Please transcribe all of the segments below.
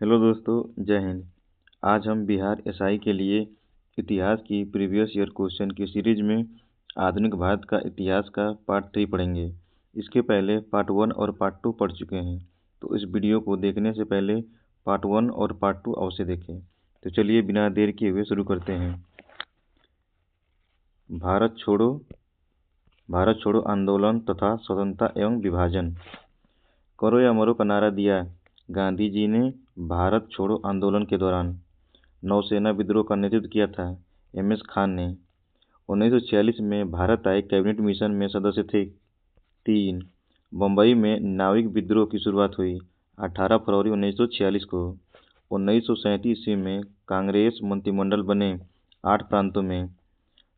Hello दोस्तों, जय हिंद। आज हम बिहार एसआई के लिए इतिहास की प्रीवियस ईयर क्वेश्चन की सीरीज में आधुनिक भारत का इतिहास का पार्ट 3 पढ़ेंगे। इसके पहले पार्ट 1 और पार्ट 2 पढ़ चुके हैं, तो इस वीडियो को देखने से पहले पार्ट 1 और पार्ट 2 अवश्य देखें। तो चलिए बिना देर किए हुए शुरू करते हैं। भारत छोड़ो आंदोलन तथा स्वतंत्रता एवं विभाजन। करो या मरो का नारा दिया गांधी जी ने भारत छोड़ो आंदोलन के दौरान। नौसेना विद्रोह का नेतृत्व किया था एम.एस. खान ने। 1946 में भारत आए कैबिनेट मिशन में सदस्य थे 3। बम्बई में नाविक विद्रोह की शुरुआत हुई 18 फरवरी 1946 को। 1937 ईस्वी में कांग्रेस मंत्रिमंडल बने 8 प्रांतों में।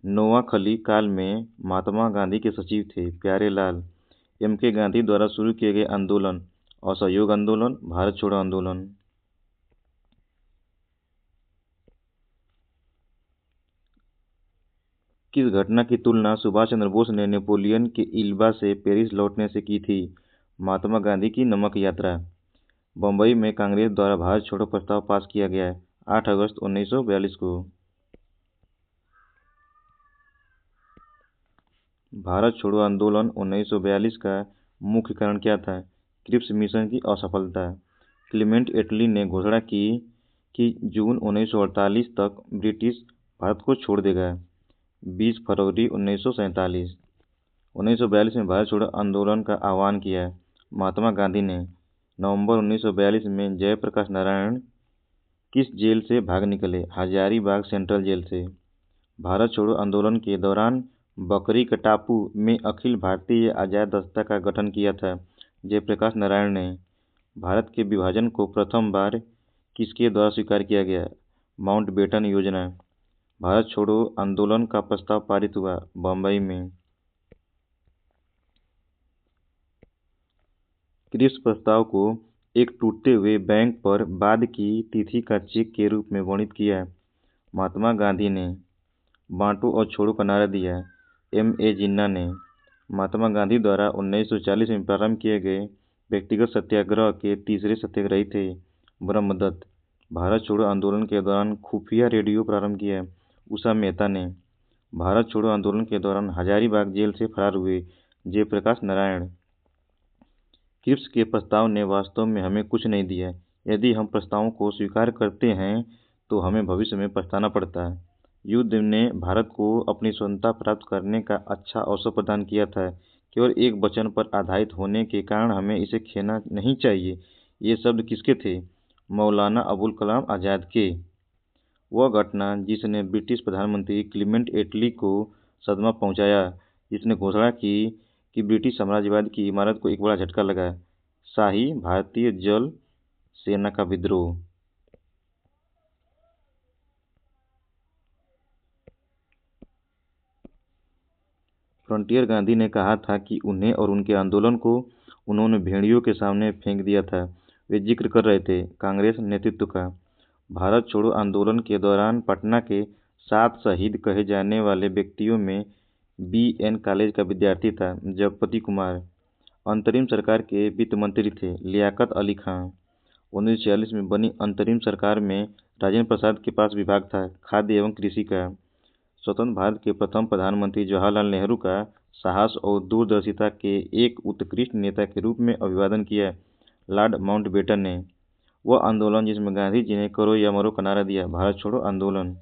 नोआखली काल में महात्मा गांधी के सचिव थे प्यारे लाल। एम.के. गांधी द्वारा शुरू किए गए आंदोलन असहयोग आंदोलन, भारत छोड़ो आंदोलन। किस घटना की तुलना सुभाष चंद्र बोस ने नेपोलियन के इल्बा से पेरिस लौटने से की थी? महात्मा गांधी की नमक यात्रा। बम्बई में कांग्रेस द्वारा भारत छोड़ो प्रस्ताव पास किया गया 8 अगस्त 1942 को। भारत छोड़ो आंदोलन 1942 का मुख्य कारण क्या था? क्रिप्स मिशन की असफलता। क्लीमेंट एटली ने घोषणा की कि जून 1948 तक ब्रिटिश भारत को छोड़ देगा। 20 फरवरी 1947। 1942 में भारत छोड़ो आंदोलन का आह्वान किया महात्मा गांधी ने। नवंबर 1942 में जयप्रकाश नारायण किस जेल से भाग निकले? हजारीबाग सेंट्रल जेल से। भारत छोड़ो आंदोलन के दौरान बकरी का टापू में अखिल भारतीय आजाद दस्ता का गठन किया था जयप्रकाश नारायण ने। भारत के विभाजन को प्रथम बार किसके द्वारा स्वीकार किया गया? माउंटबेटन योजना। भारत छोड़ो आंदोलन का प्रस्ताव पारित हुआ बम्बई में। क्रिप्स प्रस्ताव को एक टूटते हुए बैंक पर बाद की तिथि का चेक के रूप में वर्णित किया महात्मा गांधी ने। बांटो और छोड़ो का नारा दिया एम.ए. जिन्ना ने। महात्मा गांधी द्वारा 1940 में प्रारंभ किए गए व्यक्तिगत सत्याग्रह के तीसरे सत्याग्रही थे ब्रह्मदत्त। भारत छोड़ो आंदोलन के दौरान खुफिया रेडियो प्रारंभ किया उषा मेहता ने। भारत छोड़ो आंदोलन के दौरान हजारीबाग जेल से फरार हुए जयप्रकाश नारायण। क्रिप्स के प्रस्ताव ने वास्तव में हमें कुछ नहीं दिया। यदि हम प्रस्तावों को स्वीकार करते हैं तो हमें भविष्य में पछताना पड़ता है। युद्ध ने भारत को अपनी स्वतंत्रता प्राप्त करने का अच्छा अवसर प्रदान किया था। केवल एक वचन पर आधारित होने के कारण हमें इसे खेना नहीं चाहिए। ये शब्द किसके थे? मौलाना अबुल कलाम आज़ाद के। वह घटना जिसने ब्रिटिश प्रधानमंत्री क्लीमेंट एटली को सदमा पहुंचाया, जिसने घोषणा की कि ब्रिटिश साम्राज्यवाद की इमारत को एक बड़ा झटका लगा। शाही भारतीय जल सेना का विद्रोह। फ्रंटियर गांधी ने कहा था कि उन्हें और उनके आंदोलन को उन्होंने भेड़ियों के सामने फेंक दिया था। वे जिक्र कर रहे थे कांग्रेस नेतृत्व का। भारत छोड़ो आंदोलन के दौरान पटना के 7 शहीद कहे जाने वाले व्यक्तियों में बी.एन. कॉलेज का विद्यार्थी था जगपति कुमार। अंतरिम सरकार के वित्त मंत्री थे लियाकत अली खां। 1946 में बनी अंतरिम सरकार में राजेंद्र प्रसाद के पास विभाग था खाद्य एवं कृषि का। स्वतंत्र भारत के प्रथम प्रधानमंत्री जवाहरलाल नेहरू का साहस और दूरदर्शिता के एक उत्कृष्ट नेता के रूप में अभिवादन किया लॉर्ड माउंटबेटन ने। वह आंदोलन जिसमें गांधी जी ने करो या मरो का नारा दिया भारत छोड़ो आंदोलन।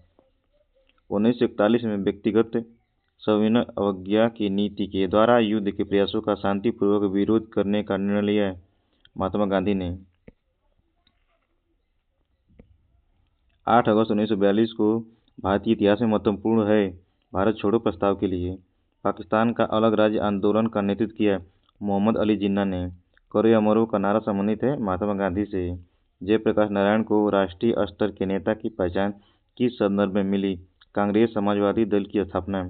1941 में व्यक्तिगत सविनय अवज्ञा की नीति के द्वारा युद्ध के प्रयासों का शांतिपूर्वक विरोध करने का निर्णय लिया महात्मा गांधी ने। 8 अगस्त 1942 को भारतीय इतिहास में महत्वपूर्ण है भारत छोड़ो प्रस्ताव के लिए। पाकिस्तान का अलग राज्य आंदोलन का नेतृत्व किया मोहम्मद अली जिन्ना ने। करो या मरो का नारा संबंधित है महात्मा गांधी से। जयप्रकाश नारायण को राष्ट्रीय स्तर के नेता की पहचान किस संदर्भ में मिली? कांग्रेस समाजवादी दल की स्थापना।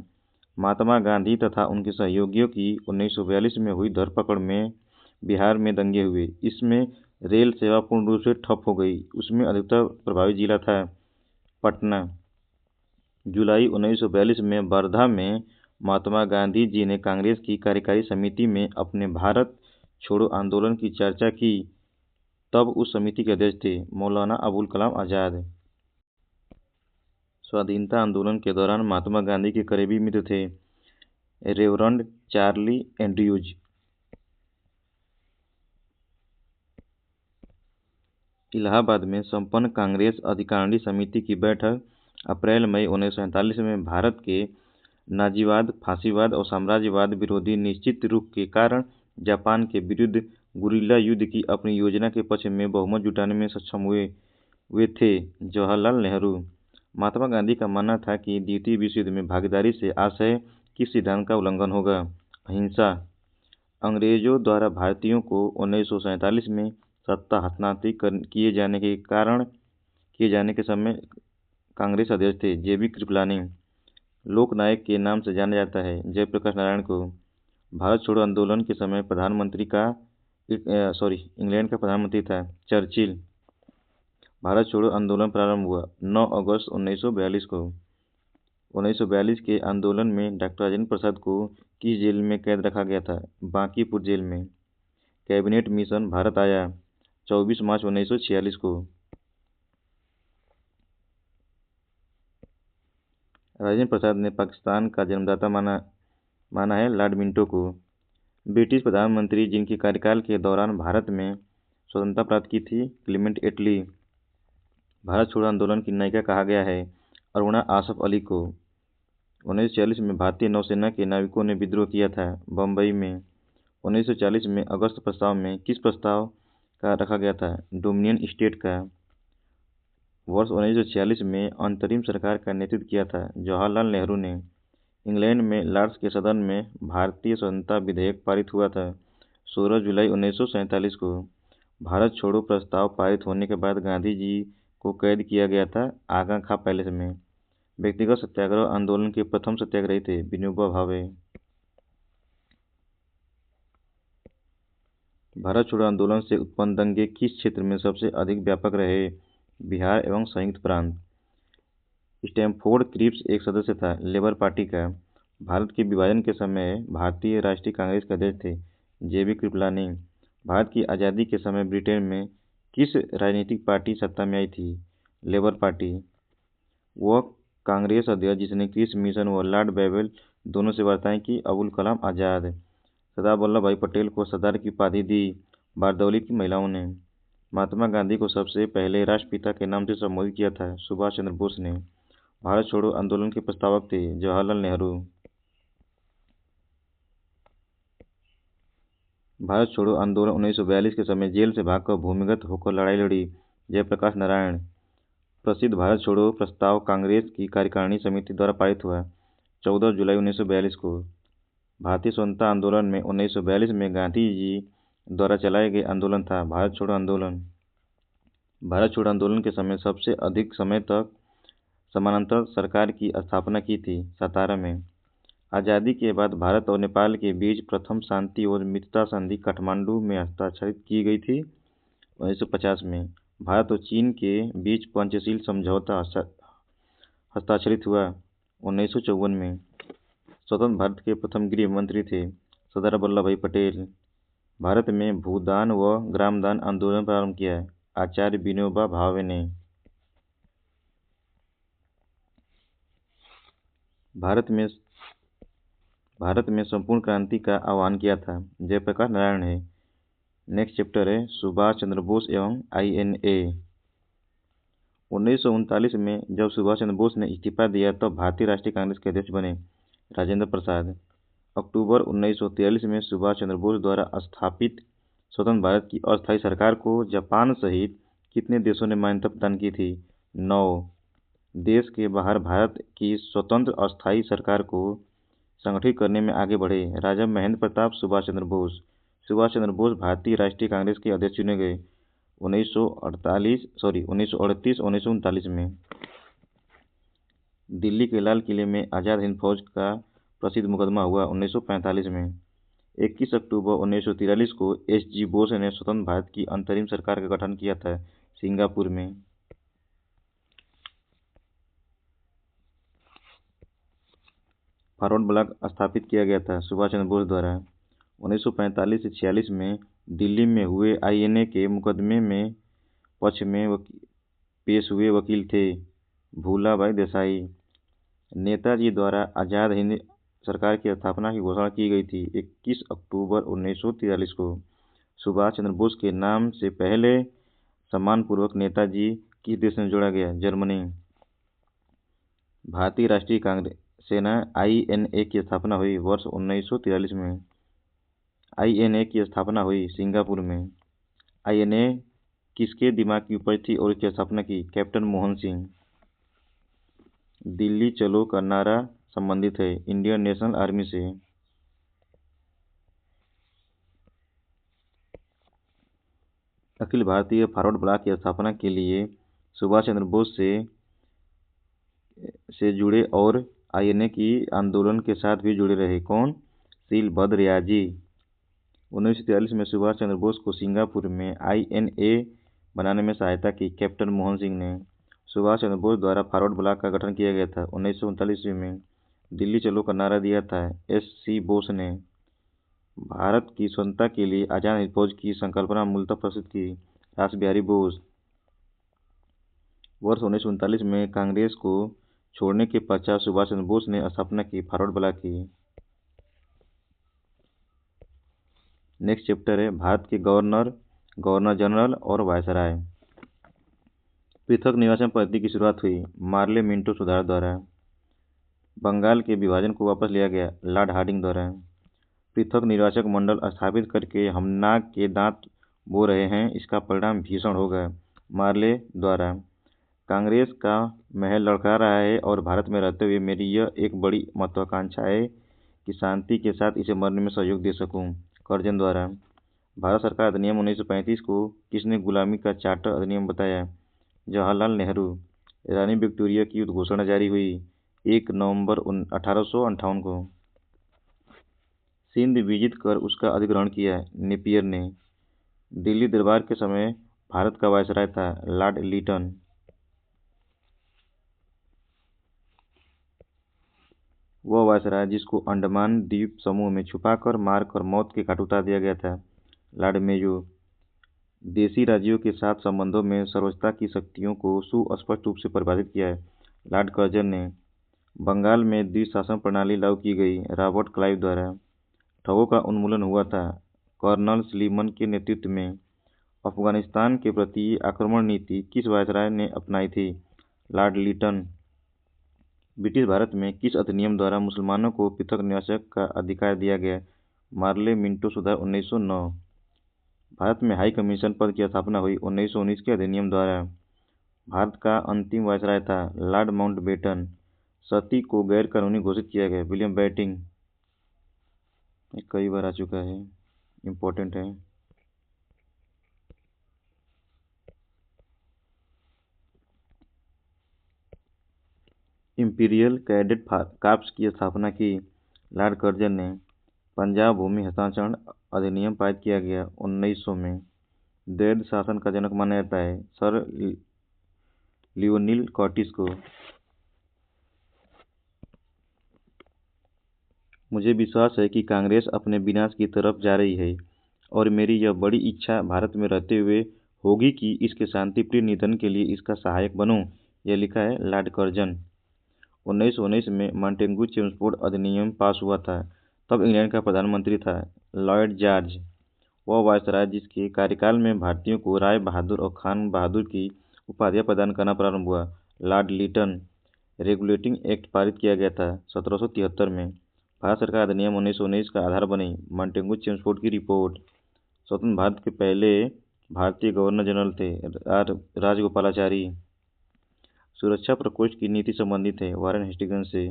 महात्मा गांधी तथा उनके सहयोगियों की 1942 में हुई धरपकड़ में बिहार में दंगे हुए। इसमें रेल सेवा पूर्ण रूप से ठप हो गई। उसमें अधिकतर प्रभावित जिला था पटना। जुलाई 1942 में वर्धा में महात्मा गांधी जी ने कांग्रेस की कार्यकारी समिति में अपने भारत छोड़ो आंदोलन की चर्चा की। तब उस समिति के अध्यक्ष थे मौलाना अबुल कलाम आज़ाद। स्वाधीनता आंदोलन के दौरान महात्मा गांधी के करीबी मित्र थे रेवरंड चार्ली एंड्रयूज। इलाहाबाद में संपन्न कांग्रेस अधिकारिणी समिति की बैठक अप्रैल मई 1947 में भारत के नाजीवाद, फांसीवाद और साम्राज्यवाद विरोधी निश्चित रुख के कारण जापान के विरुद्ध गुरिल्ला युद्ध की अपनी योजना के पक्ष में बहुमत जुटाने में सक्षम हुए थे। जवाहरलाल नेहरू। महात्मा गांधी का मानना था कि द्वितीय विश्व युद्ध में भागीदारी से आशय किस सिद्धांत का उल्लंघन होगा? अहिंसा। अंग्रेजों द्वारा भारतीयों को 1947 में सत्ता हस्तांतरित किए जाने के समय कांग्रेस अध्यक्ष थे जेबी कृपलानी। लोकनायक के नाम से जाना जाता है जयप्रकाश नारायण को। भारत छोड़ो आंदोलन के समय इंग्लैंड का प्रधानमंत्री था चर्चिल। भारत छोड़ो आंदोलन प्रारंभ हुआ 9 अगस्त 1942 को। 1942 के आंदोलन में डॉक्टर राजेंद्र प्रसाद को किस जेल में कैद रखा गया था? बांकीपुर जेल में। कैबिनेट मिशन भारत आया 24 मार्च 1946 को। राजेंद्र प्रसाद ने पाकिस्तान का जन्मदाता माना है लॉर्ड मिंटो को। ब्रिटिश प्रधानमंत्री जिनके कार्यकाल के दौरान भारत में स्वतंत्रता प्राप्त की थी क्लीमेंट एटली। भारत छोड़ो आंदोलन की नायिका कहा गया है अरुणा आसफ अली को। 1946 में भारतीय नौसेना के नाविकों ने विद्रोह किया था बम्बई में। 1940 में अगस्त प्रस्ताव में किस प्रस्ताव का रखा गया था? डोमिनियन स्टेट का। वर्ष 1946 में अंतरिम सरकार का नेतृत्व किया था जवाहरलाल नेहरू ने। इंग्लैंड में लॉर्ड्स के सदन में भारतीय स्वतंत्रता विधेयक पारित हुआ था 16 जुलाई 1947 को। भारत छोड़ो प्रस्ताव पारित होने के बाद गांधी जी को कैद किया गया था आगा खां पैलेस में। व्यक्तिगत सत्याग्रह आंदोलन के प्रथम सत्याग्रही थे विनोबा भावे। भारत छोड़ो आंदोलन से उत्पन्न दंगे किस क्षेत्र में सबसे अधिक व्यापक रहे? बिहार एवं संयुक्त प्रांत। स्टैमफोर्ड क्रिप्स एक सदस्य था लेबर पार्टी का। भारत के विभाजन के समय भारतीय राष्ट्रीय कांग्रेस के अध्यक्ष थे जेबी कृपलानी। भारत की आज़ादी के समय ब्रिटेन में किस राजनीतिक पार्टी सत्ता में आई थी? Labour party. वह कांग्रेस अध्यक्ष जिसने क्रिप्स मिशन व लॉर्ड बैबल दोनों से वार्ताएं की अबुल कलाम आज़ाद। सरदार वल्लभ भाई पटेल को सरदार की उपाधि दी बारदौली की महिलाओं ने। महात्मा गांधी को सबसे पहले राष्ट्रपिता के नाम से संबोधित किया था सुभाष चंद्र बोस ने। भारत छोड़ो आंदोलन के प्रस्तावक थे जवाहरलाल नेहरू। भारत छोड़ो आंदोलन 1942 के समय जेल से भागकर भूमिगत होकर लड़ाई लड़ी जयप्रकाश नारायण। प्रसिद्ध भारत छोड़ो प्रस्ताव कांग्रेस की कार्यकारिणी समिति द्वारा पारित हुआ 14 जुलाई 1942 को। भारतीय स्वतंत्रता आंदोलन में 1942 में गांधी जी द्वारा चलाए गए आंदोलन था भारत छोड़ो आंदोलन। भारत छोड़ो आंदोलन के समय सबसे अधिक समय तक समानांतर सरकार की स्थापना की थी सातारा में। आज़ादी के बाद भारत और नेपाल के बीच प्रथम शांति और मित्रता संधि काठमांडू में हस्ताक्षरित की गई थी 1950 में। भारत और चीन के बीच पंचशील समझौता हस्ताक्षरित हुआ 1954 में। स्वतंत्र भारत के प्रथम गृह मंत्री थे सरदार वल्लभ भाई पटेल। भारत में भूदान व ग्रामदान आंदोलन प्रारंभ किया आचार्य विनोबा भावे ने। भारत में संपूर्ण क्रांति का आह्वान किया था जयप्रकाश नारायण है। नेक्स्ट चैप्टर है सुभाष चंद्र बोस एवं INA। 1939 में जब सुभाष चंद्र बोस ने इस्तीफा दिया तब भारतीय राष्ट्रीय कांग्रेस के अध्यक्ष बने राजेंद्र प्रसाद। अक्टूबर 1943 में सुभाष चंद्र बोस द्वारा स्थापित स्वतंत्र भारत की अस्थायी सरकार को जापान सहित कितने देशों ने मान्यता प्रदान की थी? 9। देश के बाहर भारत की स्वतंत्र अस्थायी सरकार को संगठित करने में आगे बढ़े राजा महेंद्र प्रताप सुभाष चंद्र बोस। सुभाष चंद्र बोस भारतीय राष्ट्रीय कांग्रेस के अध्यक्ष चुने गए 1938-1939 में। दिल्ली के लाल किले में आज़ाद हिंद फौज का प्रसिद्ध मुकदमा हुआ 1945 में। 21 अक्टूबर 1943 को SG बोस ने स्वतंत्र भारत की अंतरिम सरकार का गठन किया था सिंगापुर में। फॉरवर्ड ब्लॉक स्थापित किया गया था सुभाष चंद्र बोस द्वारा। 1945 से 46 में दिल्ली में हुए आईएनए के मुकदमे में पक्ष में पेश हुए वकील थे भूलाभाई देसाई। नेताजी द्वारा आज़ाद हिंद सरकार की स्थापना की घोषणा की गई थी 21 अक्टूबर 1943 को। सुभाष चंद्र बोस के नाम से पहले सम्मानपूर्वक नेताजी किस देश में जोड़ा गया? जर्मनी। भारतीय राष्ट्रीय कांग्रेस सेना आईएनए की स्थापना हुई वर्ष 1943 में। आईएनए की स्थापना हुई सिंगापुर में। आईएनए किसके दिमाग की उपज थी और इसकी स्थापना की? कैप्टन मोहन सिंह। दिल्ली चलो का नारा संबंधित है इंडियन नेशनल आर्मी से। अखिल भारतीय फॉरवर्ड ब्लॉक की स्थापना के लिए सुभाष चंद्र बोस से जुड़े और आईएनए की आंदोलन के साथ भी जुड़े रहे कौन? शील भद्र याजी। 1943 में सुभाष चंद्र बोस को सिंगापुर में आईएनए बनाने में सहायता की कैप्टन मोहन सिंह ने। सुभाष चंद्र बोस द्वारा फॉरवर्ड ब्लॉक का गठन किया गया था 1939 ईस्वी में। दिल्ली चलो का नारा दिया था एस.सी. बोस ने। भारत की स्वतंत्रता के लिए आजाद हिंद फौज की संकल्पना मूलतः प्रस्तुत की रास बिहारी बोस। वर्ष 1939 में कांग्रेस को छोड़ने के पश्चात सुभाष चंद्र बोस ने स्थापना की फॉरवर्ड ब्लॉक की। नेक्स्ट चैप्टर है भारत के गवर्नर, गवर्नर जनरल और वायसराय। पृथक निर्वाचन पद्धति की शुरुआत हुई मार्ले मिंटो सुधार द्वारा। बंगाल के विभाजन को वापस लिया गया लॉर्ड हार्डिंग द्वारा। पृथक निर्वाचक मंडल स्थापित करके हम नाक के दांत बो रहे हैं, इसका परिणाम भीषण होगा मार्ले द्वारा। कांग्रेस का महल लड़खड़ा रहा है और भारत में रहते हुए मेरी यह एक बड़ी महत्वाकांक्षा है कि शांति के साथ इसे मरने में सहयोग दे सकूं कर्जन द्वारा। भारत सरकार अधिनियम 1935 को किसने गुलामी का चार्टर अधिनियम बताया? जवाहरलाल नेहरू। रानी विक्टोरिया की उद्घोषणा जारी हुई 1 नवंबर 1858 को। सिंध विजित कर उसका अधिग्रहण किया नेपियर ने। दिल्ली दरबार के समय भारत का वायसराय था लॉर्ड लिटन। वह वायसराय जिसको अंडमान द्वीप समूह में छुपाकर मारकर मौत के घाट उतार दिया गया था लॉर्ड मेयो। देशी राज्यों के साथ संबंधों में सर्वोच्चता की शक्तियों को सुस्पष्ट रूप से परिभाषित किया है लॉर्ड कर्जन ने। बंगाल में द्विशासन प्रणाली लागू की गई रॉबर्ट क्लाइव द्वारा। ठगों का उन्मूलन हुआ था कर्नल स्लीमन के नेतृत्व में। अफगानिस्तान के प्रति आक्रमण नीति किस वायसराय ने अपनाई थी? लॉर्ड लिटन। ब्रिटिश भारत में किस अधिनियम द्वारा मुसलमानों को पृथक निवासक का अधिकार दिया गया? मार्ले मिंटो सुधार 1909। भारत में हाई कमीशन पद की स्थापना हुई 1919 के अधिनियम द्वारा। भारत का अंतिम वायसराय था लॉर्ड माउंटबेटन। सती को गैर कानूनी घोषित किया गया विलियम बेंटिंक। कई बार आ चुका है, इम्पोर्टेंट है। इंपीरियल कैडेट कॉर्प्स की स्थापना की लॉर्ड कर्जन ने। पंजाब भूमि हस्तांतरण अधिनियम पारित किया गया 1900 में। द्वैध शासन का जनक माना जाता है सर लियोनिल कर्टिस को। मुझे विश्वास है कि कांग्रेस अपने विनाश की तरफ जा रही है और मेरी यह बड़ी इच्छा भारत में रहते हुए होगी कि इसके शांतिप्रिय निधन के लिए इसका सहायक बनूं। यह लिखा है लॉर्ड कर्जन। 1919 में मॉन्टेग्यू चेम्सफोर्ड अधिनियम पास हुआ था। तब इंग्लैंड का प्रधानमंत्री था लॉर्ड जॉर्ज। वह वायसराय जिसके कार्यकाल में भारतीयों को राय बहादुर और खान बहादुर की उपाधियां प्रदान करना प्रारंभ हुआ लॉर्ड लिटन। रेगुलेटिंग एक्ट पारित किया गया था 1773 में। भारत सरकार अधिनियम 1919 का आधार बनी मॉन्टेग्यू चेम्सफोर्ड की रिपोर्ट। स्वतंत्र भारत के पहले भारतीय गवर्नर जनरल थे राजगोपालाचारी। सुरक्षा प्रकोष्ठ की नीति संबंधित है वारेन हेस्टिंग्स से।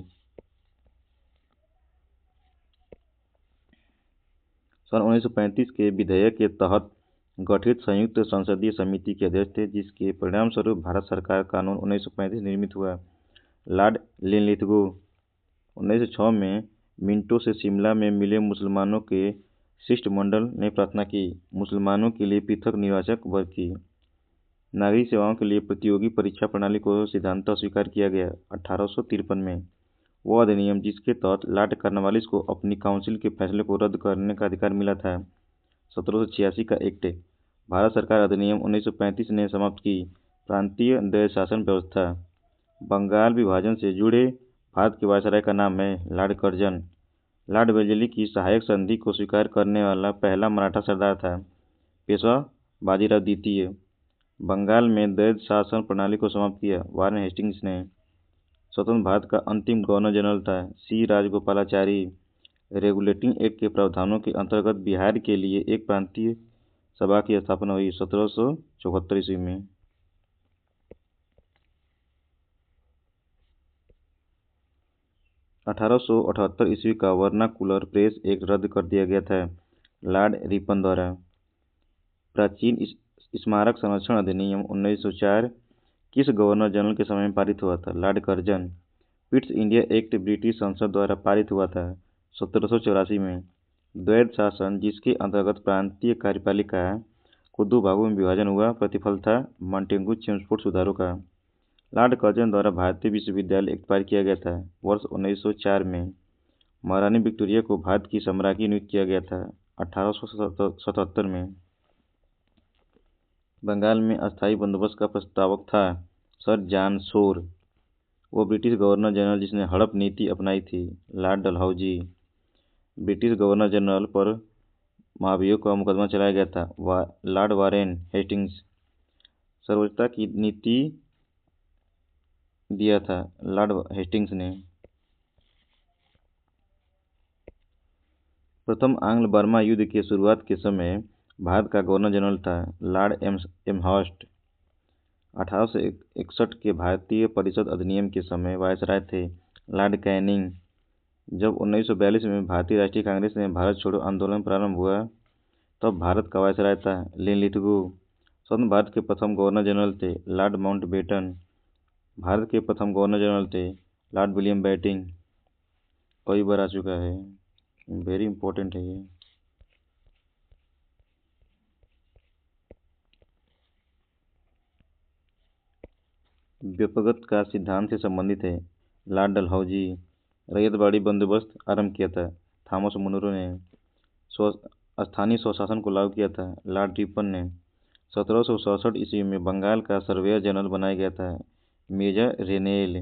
सन 1935 के विधेयक के तहत गठित संयुक्त संसदीय समिति के अध्यक्ष थे जिसके परिणामस्वरूप भारत सरकार कानून 1935 निर्मित हुआ लॉर्ड लिनलिथगो। 1906 में मिंटो से शिमला में मिले मुसलमानों के शिष्टमंडल ने प्रार्थना की मुसलमानों के लिए पृथक निर्वाचक वर्ग की। नागरिक सेवाओं के लिए प्रतियोगी परीक्षा प्रणाली को सिद्धांततः स्वीकार किया गया 1853 में। वो अधिनियम जिसके तहत लॉर्ड कॉर्नवालिस को अपनी काउंसिल के फैसले को रद्द करने का अधिकार मिला था 1786 का एक्ट। भारत सरकार अधिनियम 1935 ने समाप्त की प्रांतीय द्वैध शासन व्यवस्था। बंगाल विभाजन से जुड़े भारत के वायसराय का नाम है लॉर्ड कर्जन। लॉर्ड वेलेस्ली की सहायक संधि को स्वीकार करने वाला पहला मराठा सरदार था पेशवा बाजीराव द्वितीय। बंगाल में द्वैध शासन प्रणाली को समाप्त किया वारेन हेस्टिंग्स ने। स्वतंत्र भारत का अंतिम गवर्नर जनरल था सी राजगोपालाचारी। रेगुलेटिंग एक्ट के प्रावधानों के अंतर्गत बिहार के लिए एक प्रांतीय सभा की स्थापना हुई 1774 ईस्वी में। 1878 ईस्वी का वर्नाकुलर प्रेस एक्ट रद्द कर दिया गया था लॉर्ड रिपन द्वारा। प्राचीन स्मारक संरक्षण अधिनियम 1904 किस गवर्नर जनरल के समय में पारित हुआ था? Lord Curzon. Pitt's India act British संसद द्वारा पारित हुआ था 1784 में। द्वैध शासन जिसके अंतर्गत प्रांतीय कार्यपालिका को दो भागों में विभाजन हुआ प्रतिफल था मॉन्टेगू चेम्सफोर्ड सुधारों का। लॉर्ड कर्जन द्वारा भारतीय विश्वविद्यालय एक्ट पारित किया गया था वर्ष 1904 में। महारानी विक्टोरिया को भारत की सम्राज्ञी नियुक्त किया गया था 1877 में। बंगाल में अस्थायी बंदोबस्त का प्रस्तावक था सर जॉन शोर। वो ब्रिटिश गवर्नर जनरल जिसने हड़प नीति अपनाई थी Lord Dalhousie. British governor general पर महाभियोग का मुकदमा चलाया गया था लॉर्ड वारेन हेस्टिंग्स। सर्वोच्चता की नीति दिया था लॉर्ड हेस्टिंग्स ने। प्रथम आंग्ल बर्मा युद्ध के शुरुआत के समय भारत का गवर्नर जनरल था लॉर्ड एमहर्स्ट। 1861 के भारतीय परिषद अधिनियम के समय वायसराय थे लॉर्ड कैनिंग। जब 1942 में भारतीय राष्ट्रीय कांग्रेस में भारत छोड़ो आंदोलन प्रारंभ हुआ तब भारत का वायसराय था लिनलिथगो। स्वतंत्र भारत के प्रथम गवर्नर जनरल थे लॉर्ड माउंटबेटन। भारत के प्रथम गवर्नर जनरल थे लॉर्ड विलियम बेंटिंक। कई बार आ चुका है, वेरी इंपॉर्टेंट है ये। व्युत्पत्ति का सिद्धांत से संबंधित है लॉर्ड डलहौजी। रैयतवाड़ी बंदोबस्त आरंभ किया था थॉमस मुनरो ने। स्थानीय स्वशासन को लागू किया था लॉर्ड रिपन ने। 1767 ईस्वी में बंगाल का सर्वेयर जनरल बनाया गया था मेजर रेनेल।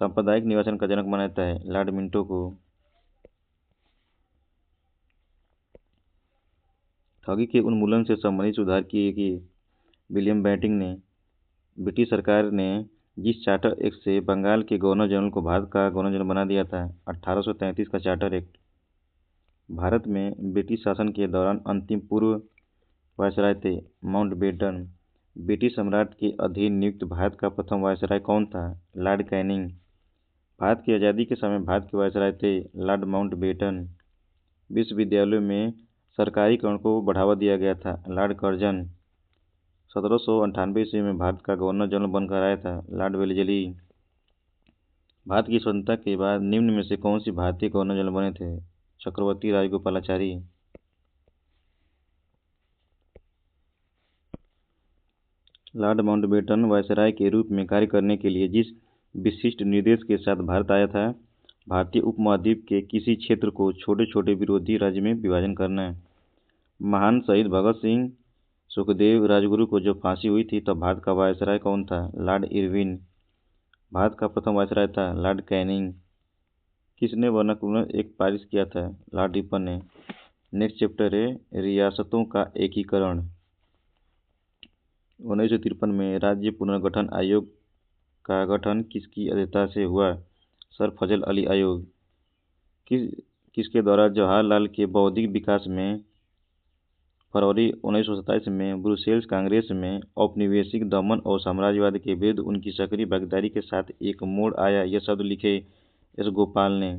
सांप्रदायिक निर्वाचन का जनक माना जाता है लॉर्ड मिंटो को। ठगी के उन्मूलन से संबंधित सुधार किए कि विलियम बेंटिंक ने। ब्रिटिश सरकार ने जिस चार्टर एक्ट से बंगाल के गवर्नर जनरल को भारत का गवर्नर जनरल बना दिया था 1833 का चार्टर एक्ट। भारत में ब्रिटिश शासन के दौरान अंतिम पूर्व वायसराय थे माउंटबेटन। ब्रिटिश सम्राट के अधीन नियुक्त भारत का प्रथम वायसराय कौन था? Lord Canning. भारत की आज़ादी के समय भारत के वायसराय थे लॉर्ड माउंटबेटन। विश्वविद्यालयों में सरकारीकरण को बढ़ावा दिया गया था लॉर्ड कर्जन। 1798 ईस्वी में भारत का गवर्नर जनरल बनकर आया था लॉर्ड वेलेस्ली। भारत की स्वतंत्रता के बाद निम्न में से कौन सी भारतीय गवर्नर जनरल बने थे? चक्रवर्ती राजगोपालाचारी। लॉर्ड माउंटबेटन वायसराय के रूप में कार्य करने के लिए जिस विशिष्ट निर्देश के साथ भारत आया था भारतीय उपमहाद्वीप के किसी क्षेत्र को छोटे छोटे विरोधी राज्य में विभाजन करना। महान शहीद भगत सिंह सुखदेव राजगुरु को जब फांसी हुई थी तब भारत का वायसराय कौन था? Lord Irwin. भारत का प्रथम वायसराय था लॉर्ड कैनिंग। किसने वर्नाकुलर एक्ट पारित किया था? लॉर्ड रिपन ने। नेक्स्ट चैप्टर है रियासतों का एकीकरण। 1953 में राज्य पुनर्गठन आयोग का गठन किसकी अध्यक्षता से हुआ? सर फजल अली आयोग। किसके द्वारा जवाहरलाल के बौद्धिक विकास में फरवरी 1927 में ब्रुसेल्स कांग्रेस में औपनिवेशिक दमन और साम्राज्यवाद के विरुद्ध उनकी सक्रिय भागीदारी के साथ एक मोड़ आया यह शब्द लिखे एस गोपाल ने।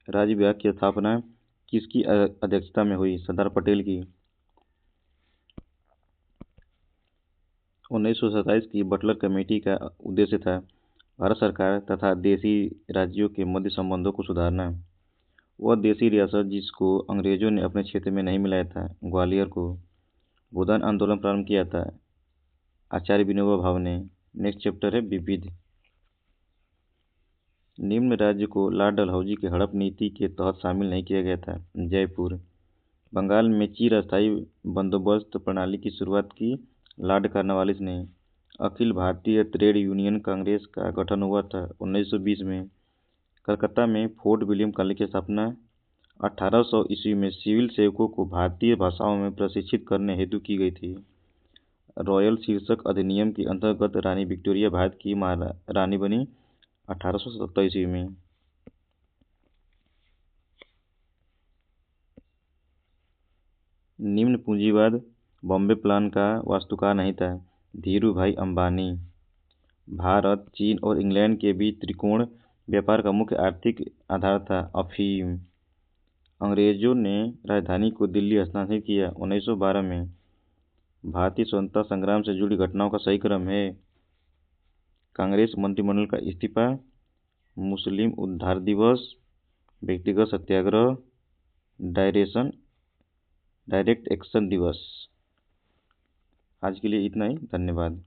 राज्य विभाग की स्थापना किसकी अध्यक्षता में हुई? सरदार पटेल की। 1927 की बटलर कमेटी का उद्देश्य था भारत सरकार तथा देशी राज्यों के मध्य संबंधों को सुधारना। वह देशी रियासत जिसको अंग्रेजों ने अपने क्षेत्र में नहीं मिलाया था ग्वालियर को। भूदान आंदोलन प्रारंभ किया था आचार्य विनोबा भावे ने। नेक्स्ट चैप्टर है विविध। निम्न राज्य को लॉर्ड डलहौजी की हड़प नीति के तहत शामिल नहीं किया गया था। जयपुर। बंगाल में चिरस्थायी बंदोबस्त प्रणाली की शुरुआत की लॉर्ड कॉर्नवालिस ने। अखिल भारतीय ट्रेड यूनियन कांग्रेस का गठन हुआ था 1920 में। कलकत्ता में फोर्ट विलियम कॉलेज की स्थापना 1800 ईस्वी में सिविल सेवकों को भारतीय भाषाओं में प्रशिक्षित करने हेतु की गई थी। रॉयल शीर्षक अधिनियम के अंतर्गत रानी विक्टोरिया भारत की महारानी बनी 1870 ईस्वी में। निम्न पूंजीवाद बॉम्बे प्लान का वास्तुकार नहीं था। धीरू भाई अंबानी। भारत, चीन और इंग्लैंड के बीच त्रिकोण व्यापार का मुख्य आर्थिक आधार था अफीम। अंग्रेजों ने राजधानी को दिल्ली हस्तांतरित किया 1912 में। भारतीय स्वतंत्रता संग्राम से जुड़ी घटनाओं का सही क्रम है। कांग्रेस मंत्रिमंडल का इस्तीफा, मुस्लिम उद्धार दिवस, व्यक्तिगत सत्याग्रह, डायरेक्ट एक्शन दिवस। आज के लिए इतना ही। धन्यवाद।